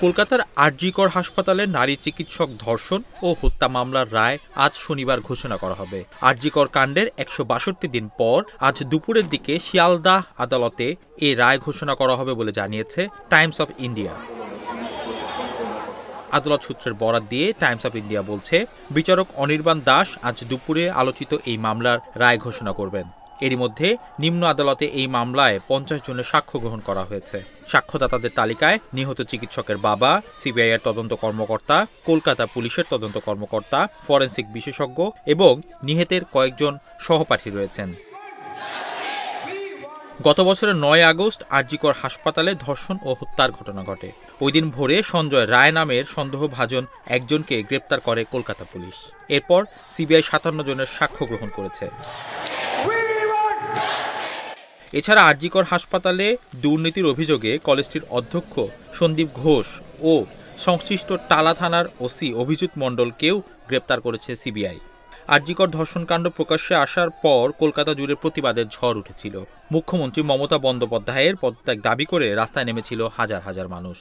কলকাতার আরজিকর হাসপাতালে নারী চিকিৎসক ধর্ষণ ও হত্যা মামলার রায় আজ শনিবার ঘোষণা করা হবে। আরজিকর কাণ্ডের ১৬২ দিন পর আজ দুপুরের দিকে শিয়ালদাহ আদালতে এই রায় ঘোষণা করা হবে বলে জানিয়েছে টাইমস অফ ইন্ডিয়া। আদালত সূত্রের বরাত দিয়ে টাইমস অফ ইন্ডিয়া বলছে, বিচারক অনির্বাণ দাস আজ দুপুরে আলোচিত এই মামলার রায় ঘোষণা করবেন। এরই মধ্যে নিম্ন আদালতে এই মামলায় ৫০ জনের সাক্ষ্য গ্রহণ করা হয়েছে। সাক্ষ্যদাতাদের তালিকায় নিহত চিকিৎসকের বাবা, সিবিআই এর তদন্ত কর্মকর্তা, কলকাতা পুলিশের তদন্ত কর্মকর্তা, ফরেনসিক বিশেষজ্ঞ এবং নিহতের কয়েকজন সহপাঠী রয়েছেন। গত বছরের ৯ আগস্ট আরজিকর হাসপাতালে ধর্ষণ ও হত্যার ঘটনা ঘটে। ওই দিন ভোরে সঞ্জয় রায় নামের সন্দেহভাজন একজনকে গ্রেপ্তার করে কলকাতা পুলিশ। এরপর সিবিআই ৫৭ জনের সাক্ষ্য গ্রহণ করেছে। এছাড়া আরজিকর হাসপাতালে দুর্নীতির অভিযোগে কলেজটির অধ্যক্ষ সন্দীপ ঘোষ ও সংশ্লিষ্ট টালা থানার ওসি অভিজিৎ মণ্ডলকেও গ্রেপ্তার করেছে সিবিআই। আরজিকর ধর্ষণকাণ্ড প্রকাশ্যে আসার পর কলকাতা জুড়ে প্রতিবাদের ঝড় উঠেছিল। মুখ্যমন্ত্রী মমতা বন্দ্যোপাধ্যায়ের পদত্যাগ দাবি করে রাস্তায় নেমেছিল হাজার হাজার মানুষ।